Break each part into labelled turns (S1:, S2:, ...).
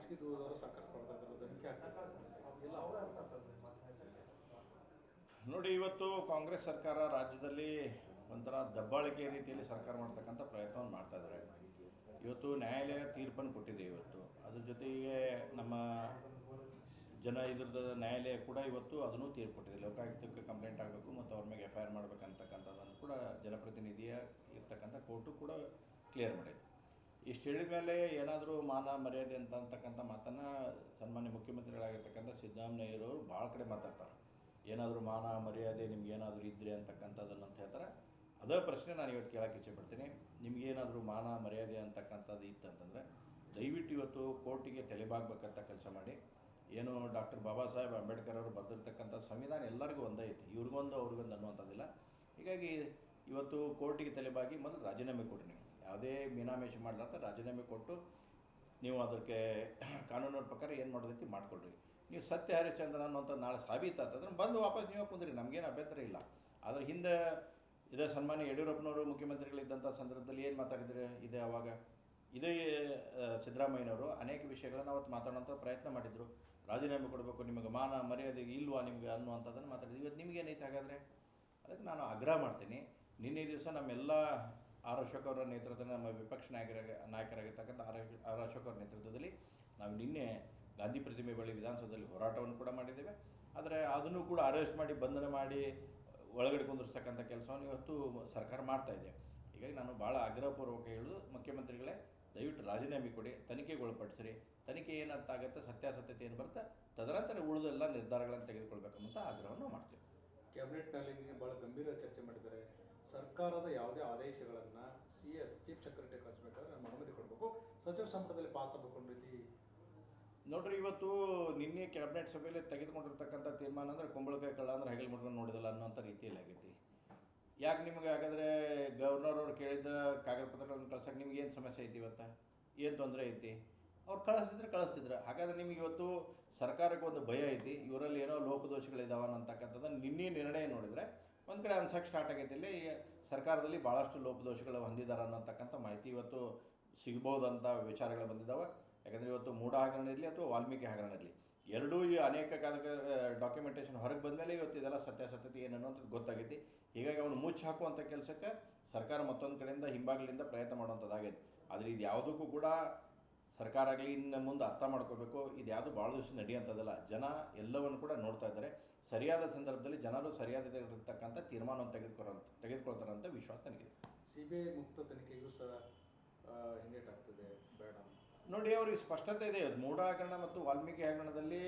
S1: ಖಾಸಗಿ ದೂರದವರು ಸಾಕಷ್ಟು ಪ್ರಮಾಣದಲ್ಲಿ ಧನಿಕೆ ಆಗ್ತದೆ.
S2: ನೋಡಿ, ಇವತ್ತು ಕಾಂಗ್ರೆಸ್ ಸರ್ಕಾರ ರಾಜ್ಯದಲ್ಲಿ ಒಂಥರ ದಬ್ಬಾಳಿಕೆ ರೀತಿಯಲ್ಲಿ ಸರ್ಕಾರ ಮಾಡ್ತಕ್ಕಂಥ ಪ್ರಯತ್ನವನ್ನು ಮಾಡ್ತಾ ಇದ್ದಾರೆ. ಇವತ್ತು ನ್ಯಾಯಾಲಯ ತೀರ್ಪನ್ನು ಕೊಟ್ಟಿದೆ. ಇವತ್ತು ಅದ್ರ ಜೊತೆಗೆ ನಮ್ಮ ಇದ್ರದ್ದು ನ್ಯಾಯಾಲಯ ಕೂಡ ಇವತ್ತು ಅದನ್ನು ತೀರ್ಪು ಕೊಟ್ಟಿದೆ. ಲೋಕಾಯುಕ್ತಕ್ಕೆ ಕಂಪ್ಲೇಂಟ್ ಆಗಬೇಕು ಮತ್ತು ಅವ್ರ ಮೇಲೆ FIR ಮಾಡಬೇಕಂತಕ್ಕಂಥದ್ದನ್ನು ಕೂಡ ಜನಪ್ರತಿನಿಧಿಯ ಇರ್ತಕ್ಕಂಥ ಕೋರ್ಟು ಕೂಡ ಕ್ಲಿಯರ್ ಮಾಡಿದೆ. ಇಷ್ಟು ಹೇಳಿದ ಮೇಲೆ ಏನಾದರೂ ಮಾನ ಮರ್ಯಾದೆ ಅಂತಕ್ಕಂಥ ಮಾತನ್ನು ಸನ್ಮಾನ್ಯ ಮುಖ್ಯಮಂತ್ರಿಗಳಾಗಿರ್ತಕ್ಕಂಥ ಸಿದ್ದರಾಮಯ್ಯರವರು ಭಾಳ ಕಡೆ ಮಾತಾಡ್ತಾರೆ. ಏನಾದರೂ ಮಾನ ಮರ್ಯಾದೆ ನಿಮ್ಗೇನಾದರೂ ಇದ್ದರೆ ಅಂತಕ್ಕಂಥದ್ದನ್ನು ಅಂತ ಹೇಳ್ತಾರೆ. ಅದೇ ಪ್ರಶ್ನೆ ನಾನು ಇವತ್ತು ಕೇಳೋಕ್ಕೆ ಇಚ್ಛೆಪಡ್ತೀನಿ. ನಿಮಗೇನಾದರೂ ಮಾನ ಮರ್ಯಾದೆ ಅಂತಕ್ಕಂಥದ್ದು ಇತ್ತಂತಂದರೆ ದಯವಿಟ್ಟು ಇವತ್ತು ಕೋರ್ಟಿಗೆ ತಲೆಬಾಗಬೇಕಂತ ಕೆಲಸ ಮಾಡಿ. ಏನು ಡಾಕ್ಟರ್ ಬಾಬಾ ಸಾಹೇಬ್ ಅಂಬೇಡ್ಕರ್ ಅವರು ಬರೆದಿರ್ತಕ್ಕಂಥ ಸಂವಿಧಾನ ಎಲ್ಲರಿಗೂ ಒಂದೇ ಐತಿ, ಇವ್ರಿಗೊಂದು ಅವ್ರಿಗೊಂದು ಅನ್ನುವಂಥದ್ದಿಲ್ಲ. ಹೀಗಾಗಿ ಇವತ್ತು ಕೋರ್ಟಿಗೆ ತಲೆಬಾಗಿ ಮೊದಲು ರಾಜೀನಾಮೆ ಕೊಡಿ. ನೀವು ಯಾವುದೇ ಮೀನಾಮೇಷ ಮಾಡಲಾರ್ದ ರಾಜೀನಾಮೆ ಕೊಟ್ಟು ನೀವು ಅದಕ್ಕೆ ಕಾನೂನಿನ ಪ್ರಕಾರ ಏನು ಮಾಡೋದೈತಿ ಮಾಡಿಕೊಡ್ರಿ. ನೀವು ಸತ್ಯ ಹರಿಶ್ಚಂದ್ರ ಅನ್ನೋಂಥ ನಾಳೆ ಸಾಬೀತಾತಂದ್ರೆ ಬಂದು ವಾಪಸ್ ನೀವೇ ಕುಂದ್ರಿ, ನಮಗೇನು ಅಭ್ಯಂತರ ಇಲ್ಲ. ಆದರೆ ಹಿಂದೆ ಇದೇ ಸನ್ಮಾನ್ಯ ಯಡಿಯೂರಪ್ಪನವರು ಮುಖ್ಯಮಂತ್ರಿಗಳಿದ್ದಂಥ ಸಂದರ್ಭದಲ್ಲಿ ಏನು ಮಾತಾಡಿದರೆ ಇದೆ, ಅವಾಗ ಇದೇ ಸಿದ್ದರಾಮಯ್ಯನವರು ಅನೇಕ ವಿಷಯಗಳನ್ನು ಅವತ್ತು ಮಾತಾಡೋಂಥ ಪ್ರಯತ್ನ ಮಾಡಿದರು. ರಾಜೀನಾಮೆ ಕೊಡಬೇಕು, ನಿಮಗೆ ಮಾನ ಮರ್ಯಾದೆ ಇಲ್ವಾ ನಿಮಗೆ ಅನ್ನುವಂಥದ್ದನ್ನು ಮಾತಾಡಿದ್ರು. ಇವತ್ತು ನಿಮಗೇನೈತೆ ಹಾಗಾದರೆ? ಅದಕ್ಕೆ ನಾನು ಆಗ್ರಹ ಮಾಡ್ತೀನಿ. ನಿನ್ನೆ ದಿವಸ ನಮ್ಮೆಲ್ಲ ಆರ್ ಅಶೋಕ್ ಅವರ ನೇತೃತ್ವದಲ್ಲಿ, ನಮ್ಮ ವಿಪಕ್ಷ ನಾಯಕರಾಗಿರ್ತಕ್ಕಂಥ ಆರ್ ಅಶೋಕ್ ಅವರ ನೇತೃತ್ವದಲ್ಲಿ ನಾವು ನಿನ್ನೆ ಗಾಂಧಿ ಪ್ರತಿಮೆ ಬಳಿ ವಿಧಾನಸೌಧದಲ್ಲಿ ಹೋರಾಟವನ್ನು ಕೂಡ ಮಾಡಿದ್ದೇವೆ. ಆದರೆ ಅದನ್ನು ಕೂಡ ಅರೆಸ್ಟ್ ಮಾಡಿ ಬಂಧನ ಮಾಡಿ ಒಳಗಡೆ ಕುಂದಿರ್ತಕ್ಕಂಥ ಕೆಲಸವನ್ನು ಇವತ್ತು ಸರ್ಕಾರ ಮಾಡ್ತಾ ಇದೆ. ಹೀಗಾಗಿ ನಾನು ಭಾಳ ಆಗ್ರಹಪೂರ್ವಕ ಹೇಳೋದು, ಮುಖ್ಯಮಂತ್ರಿಗಳೇ ದಯವಿಟ್ಟು ರಾಜೀನಾಮೆ ಕೊಡಿ, ತನಿಖೆಗೊಳಪಡಿಸ್ರಿ. ತನಿಖೆ ಏನಂತ ಆಗುತ್ತೆ, ಸತ್ಯಾಸತ್ಯತೆ ಏನು ಬರುತ್ತೆ, ತದನಂತರ ಉಳಿದೆಲ್ಲ ನಿರ್ಧಾರಗಳನ್ನು ತೆಗೆದುಕೊಳ್ಬೇಕಂತ ಆಗ್ರಹವನ್ನು ಮಾಡ್ತೀವಿ.
S1: ಕ್ಯಾಬಿನೆಟ್ನಲ್ಲಿ ಭಾಳ ಗಂಭೀರ ಚರ್ಚೆ ಮಾಡಿದ್ದಾರೆ. ಸರ್ಕಾರದ ಯಾವುದೇ ಆದೇಶಗಳನ್ನು ಚೀಫ್ ಸೆಕ್ರೆಟರಿ ಕಳಿಸ್ಬೇಕಾದ್ರೆ ನಮ್ಮ ಅನುಮತಿ ಕೊಡಬೇಕು, ಸಚಿವ ಸಂಪುಟದಲ್ಲಿ ಪಾಸ್ ಆಗಬೇಕು ಅನ್ನೋ ರೀತಿ.
S2: ನೋಡ್ರಿ, ಇವತ್ತು ನಿನ್ನೆ ಕ್ಯಾಬಿನೆಟ್ ಸಭೆಯಲ್ಲಿ ತೆಗೆದುಕೊಂಡಿರ್ತಕ್ಕಂಥ ತೀರ್ಮಾನ ಅಂದರೆ ಕುಂಬಳಕಾಯಿ ಕಳ್ಳ ಅಂದ್ರೆ ಹೆಗಲು ಮುಟ್ಕೊಂಡು ನೋಡಿದಲ್ಲ ಅನ್ನೋಂಥ ರೀತಿಯಲ್ಲಿ ಆಗೈತಿ. ಯಾಕೆ ನಿಮಗೆ ಹಾಗಾದರೆ ಗವರ್ನರ್ ಅವ್ರು ಕೇಳಿದ ಕಾಗದ ಪತ್ರಗಳನ್ನು ಕಳ್ಸೋಕೆ ನಿಮ್ಗೆ ಏನು ಸಮಸ್ಯೆ ಐತಿ? ಇವತ್ತು ಏನು ತೊಂದರೆ ಐತಿ? ಅವ್ರು ಕಳಿಸ್ತಿದ್ರು. ಹಾಗಾದರೆ ನಿಮಗೆ ಇವತ್ತು ಸರ್ಕಾರಕ್ಕೆ ಒಂದು ಭಯ ಐತಿ, ಇವರಲ್ಲಿ ಏನೋ ಲೋಪದೋಷಗಳಿದ್ದಾವೆ ಅಂತಕ್ಕಂಥದ್ದನ್ನು ನಿನ್ನೆ ನಿರ್ಣಯ ನೋಡಿದರೆ ಒಂದು ಕಡೆ ಅನ್ಸಕ್ಕೆ ಸ್ಟಾರ್ಟ್ ಆಗೈತಿ. ಇಲ್ಲಿ ಸರ್ಕಾರದಲ್ಲಿ ಭಾಳಷ್ಟು ಲೋಪದೋಷಗಳು ಹೊಂದಿದ್ದಾರೆ ಅನ್ನೋಂತಕ್ಕಂಥ ಮಾಹಿತಿ ಇವತ್ತು ಸಿಗ್ಬೋದಂಥ ವಿಚಾರಗಳು ಬಂದಿದ್ದಾವೆ. ಯಾಕಂದರೆ ಇವತ್ತು ಮೂಢ ಹಗರಣ ಇರಲಿ ಅಥವಾ ವಾಲ್ಮೀಕಿ ಹಗರಣ ಇರಲಿ, ಎರಡೂ ಈ ಅನೇಕ ಡಾಕ್ಯುಮೆಂಟೇಷನ್ ಹೊರಗೆ ಬಂದಮೇಲೆ ಇವತ್ತು ಇದೆಲ್ಲ ಸತ್ಯಾಸತ್ಯತೆ ಏನು ಅನ್ನೋಂಥದ್ದು ಗೊತ್ತಾಗೈತಿ. ಹೀಗಾಗಿ ಅವನು ಮುಚ್ಚಿ ಹಾಕುವಂಥ ಕೆಲಸಕ್ಕೆ ಸರ್ಕಾರ ಮತ್ತೊಂದು ಕಡೆಯಿಂದ ಹಿಂಬಾಗಲಿಂದ ಪ್ರಯತ್ನ ಮಾಡುವಂಥದ್ದಾಗೈತಿ. ಆದರೆ ಇದು ಯಾವುದಕ್ಕೂ ಕೂಡ ಸರ್ಕಾರ ಆಗಲಿ ಇನ್ನು ಮುಂದೆ ಅರ್ಥ ಮಾಡ್ಕೋಬೇಕು, ಇದು ಯಾವುದು ಭಾಳ ದಿವಸ ನಡೆಯುವಂಥದ್ದಲ್ಲ. ಜನ ಎಲ್ಲವನ್ನು ಕೂಡ ನೋಡ್ತಾ ಇದ್ದಾರೆ. ಸರಿಯಾದ ಸಂದರ್ಭದಲ್ಲಿ ಜನರು ಸರಿಯಾದ ಇರತಕ್ಕಂಥ ತೀರ್ಮಾನವನ್ನು ತೆಗೆದುಕೊಳ್ತಾರೆ ಅಂತ ವಿಶ್ವಾಸ ನನಗಿದೆ.
S1: CBI ಮುಕ್ತ ತನಿಖೆಗೂ ಸಹ ಹಿನ್ನಡೆಯಾಗ್ತದೆ, ಬೇಡ
S2: ನೋಡಿ, ಅವ್ರಿಗೆ ಸ್ಪಷ್ಟತೆ ಇದೆ. ಮೂಢ ಹಗರಣ ಮತ್ತು ವಾಲ್ಮೀಕಿ ಹಗರಣದಲ್ಲಿ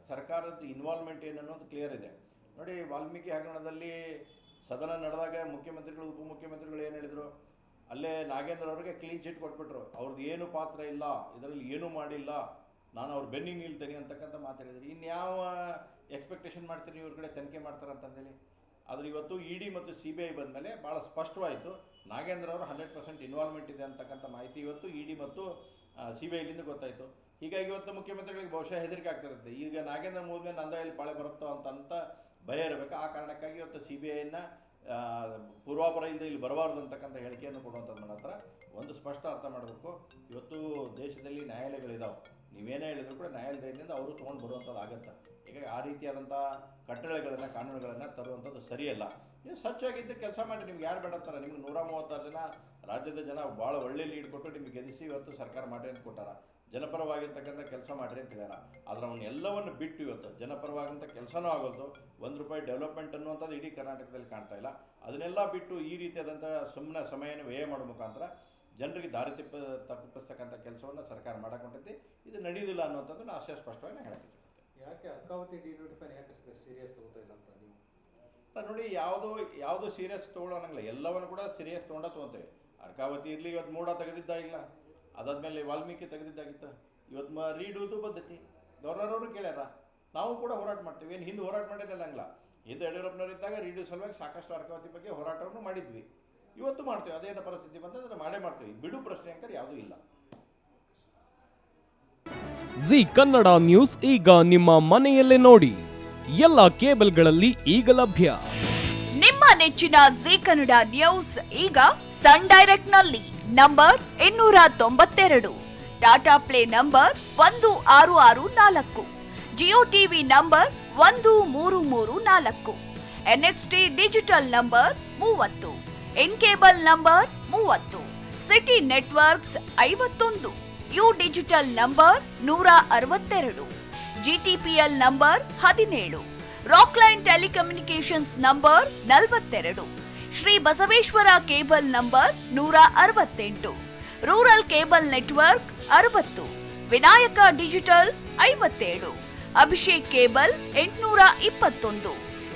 S2: ಸರ್ಕಾರದ ಇನ್ವಾಲ್ವ್ಮೆಂಟ್ ಏನು ಅನ್ನೋದು ಕ್ಲಿಯರ್ ಇದೆ. ನೋಡಿ, ವಾಲ್ಮೀಕಿ ಹಗರಣದಲ್ಲಿ ಸದನ ನಡೆದಾಗ ಮುಖ್ಯಮಂತ್ರಿಗಳು ಉಪಮುಖ್ಯಮಂತ್ರಿಗಳು ಏನು ಹೇಳಿದರು, ಅಲ್ಲೇ ನಾಗೇಂದ್ರ ಅವ್ರಿಗೆ ಕ್ಲೀನ್ ಚಿಟ್ ಕೊಟ್ಬಿಟ್ರು. ಅವ್ರದ್ದು ಏನು ಪಾತ್ರ ಇಲ್ಲ, ಇದರಲ್ಲಿ ಏನೂ ಮಾಡಿಲ್ಲ, ನಾನು ಅವ್ರು ಬೆನ್ನಿಗೆ ನಿಲ್ತೇನೆ ಅಂತಕ್ಕಂಥ ಮಾತಾಡಿದ್ರು. ಇನ್ಯಾವ ಎಕ್ಸ್ಪೆಕ್ಟೇಷನ್ ಮಾಡ್ತೀನಿ ಇವ್ರ ಕಡೆ ತನಿಖೆ ಮಾಡ್ತಾರೆ ಅಂತಂದೇಳಿ? ಆದರೆ ಇವತ್ತು ED ಮತ್ತು CBI ಬಂದಮೇಲೆ ಭಾಳ ಸ್ಪಷ್ಟವಾಯಿತು, ನಾಗೇಂದ್ರ ಅವರು 100% ಇನ್ವಾಲ್ವ್ಮೆಂಟ್ ಇದೆ ಅಂತಕ್ಕಂಥ ಮಾಹಿತಿ ಇವತ್ತು ED ಮತ್ತು CBIಲಿಂದ ಗೊತ್ತಾಯಿತು. ಹೀಗಾಗಿ ಇವತ್ತು ಮುಖ್ಯಮಂತ್ರಿಗಳಿಗೆ ಬಹುಶಃ ಹೆದರಿಕೆ ಆಗ್ತಿರುತ್ತೆ. ಈಗ ನಾಗೇಂದ್ರ ಮೂಲ ನಂದಾಯಲ್ಲಿ ಪಾಳೆ ಬರುತ್ತೋ ಅಂತ ಭಯ ಇರಬೇಕು. ಆ ಕಾರಣಕ್ಕಾಗಿ ಇವತ್ತು CBIನ ಪೂರ್ವಾಪರ ಇಲ್ಲದೆ ಇಲ್ಲಿ ಬರಬಾರ್ದು ಅಂತಕ್ಕಂಥ ಹೇಳಿಕೆಯನ್ನು ಕೊಡುವಂಥದ್ದು ಮಾಡತ್ರ. ಒಂದು ಸ್ಪಷ್ಟ ಅರ್ಥ ಮಾಡಬೇಕು, ಇವತ್ತು ದೇಶದಲ್ಲಿ ನ್ಯಾಯಾಲಯಗಳಿದ್ದಾವೆ. ನೀವೇನೇ ಹೇಳಿದ್ರು ಕೂಡ ನ್ಯಾಯಾಲಯದಿಂದ ಅವರು ತೊಗೊಂಡು ಬರುವಂಥದ್ದು ಆಗುತ್ತೆ. ಹೀಗಾಗಿ ಆ ರೀತಿಯಾದಂಥ ಕಟ್ಟಳೆಗಳನ್ನು ಕಾನೂನುಗಳನ್ನು ತರುವಂಥದ್ದು ಸರಿಯಲ್ಲ. ನೀವು ಸ್ವಚ್ಛವಾಗಿದ್ದು ಕೆಲಸ ಮಾಡಿ, ನಿಮ್ಗೆ ಯಾರು ಬೇಡಂತಾರೆ? ನಿಮ್ಗೆ 136 ಜನ ರಾಜ್ಯದ ಜನ ಭಾಳ ಒಳ್ಳೆ ಲೀಡ್ ಕೊಟ್ಟು ನಿಮಗೆ ಗೆಲ್ಲಿಸಿ ಇವತ್ತು ಸರ್ಕಾರ ಮಾಡಿರಿ ಅಂತ ಕೊಟ್ಟಾರ. ಜನಪರವಾಗಿರ್ತಕ್ಕಂಥ ಕೆಲಸ ಮಾಡಿರಿ ಅಂತ ಹೇಳ್ಯಾರ. ಆದರೆ ಅವನ್ನೆಲ್ಲವನ್ನು ಬಿಟ್ಟು ಇವತ್ತು ಜನಪರವಾದಂಥ ಕೆಲಸನೂ ಆಗೋದು, ₹1 ಡೆವಲಪ್ಮೆಂಟ್ ಅನ್ನುವಂಥದ್ದು ಇಡೀ ಕರ್ನಾಟಕದಲ್ಲಿ ಕಾಣ್ತಾ ಇಲ್ಲ. ಅದನ್ನೆಲ್ಲ ಬಿಟ್ಟು ಈ ರೀತಿಯಾದಂಥ ಸುಮ್ಮನೆ ಸಮಯನ ವ್ಯಯ ಮಾಡೋ ಮುಖಾಂತರ ಜನರಿಗೆ ದಾರಿ ತಪ್ಪಿಸ್ತಕ್ಕಂಥ ಕೆಲಸವನ್ನು ಸರ್ಕಾರ ಮಾಡಕೊಂಡೈತಿ. ಇದು ನಡೆಯೋದಿಲ್ಲ ಅನ್ನುವಂಥದ್ದು ನಾನು ಸ್ಪಷ್ಟವಾಗಿ ಹೇಳ್ತೀನಿ.
S1: ಯಾಕೆ ಅರ್ಕಾವತಿ ಡಿನೋಟಿಫೈ ಯಾಕೆ ಸೀರಿಯಸ್ ತಗೋತಾ ಇಲ್ಲ ಅಂತ ನೀವು?
S2: ನೋಡಿ, ಯಾವುದು ಸೀರಿಯಸ್ ತೊಗೊಳ್ಳೋಣಂಗಿಲ್ಲ, ಎಲ್ಲವನ್ನು ಕೂಡ ಸೀರಿಯಸ್ ತೊಗೊಂಡೇವೆ. ಅರ್ಕಾವತಿ ಇರಲಿ, ಇವತ್ತು ಮೂಢ ತೆಗೆದಿದ್ದ ಇಲ್ಲ, ಅದಾದಮೇಲೆ ವಾಲ್ಮೀಕಿ ತೆಗೆದಿದ್ದಾಗಿತ್ತು, ಇವತ್ತು ರೀಡೂದು ಬದ್ಧತಿ ಗವರ್ನರ್ ಅವರು ಕೇಳ್ಯಾರ. ನಾವು ಕೂಡ ಹೋರಾಟ ಮಾಡ್ತೀವಿ. ಏನು ಹಿಂದೆ ಹೋರಾಟ ಮಾಡಿರಲಿಲ್ಲ, ಹಿಂದೆ ಯಡಿಯೂರಪ್ಪನವರಿದ್ದಾಗ ರೀಡು ಸಲುವಾಗಿ ಸಾಕಷ್ಟು ಅರ್ಕಾವತಿ ಬಗ್ಗೆ ಹೋರಾಟವನ್ನು ಮಾಡಿದ್ವಿ, ಇವತ್ತು ಮಾಡ್ತೀವಿ. ಅದೇನು ಪರಿಸ್ಥಿತಿ ಬಂತಂದ್ರೆ ಮಾಡೇ ಮಾಡ್ತೀವಿ. ಬಿಡು ಪ್ರಶ್ನೆ ಅಂಕರ್ ಯಾವುದೂ ಇಲ್ಲ.
S3: ಜಿ ಕನ್ನಡ ನ್ಯೂಸ್ ಈಗ ನಿಮ್ಮ ಮನೆಯಲ್ಲೇ ನೋಡಿ, ಎಲ್ಲ ಕೇಬಲ್ಗಳಲ್ಲಿ ಈಗ ಲಭ್ಯ.
S4: ನಿಮ್ಮ ನೆಚ್ಚಿನ ಜಿ ಕನ್ನಡ ನ್ಯೂಸ್ ಈಗ ಸನ್ ಡೈರೆಕ್ಟ್ ನಲ್ಲಿ number 292. Tata Play number 1664, Jio TV number 1334, NXT digital number 30, In cable number 30, City Networks 51, U digital number 162, GTPL number 17, Rockline telecommunications number 42, Shri Basaveshwara cable number 168, rural cable network 60, Vinayaka digital 57, Abhishek cable 821,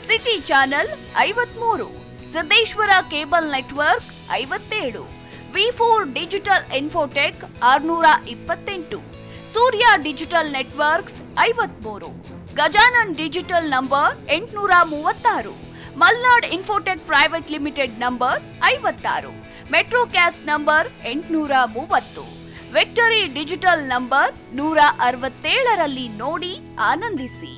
S4: city channel 53, Siddeshwara cable network 57, ವಿ4 digital infotech 628, Surya digital networks 53, Gajanan digital number 836, Malnad infotech private limited number 56, Metrocast number 830, victory digital number 167ರಲ್ಲಿ ನೋಡಿ ಆನಂದಿಸಿ.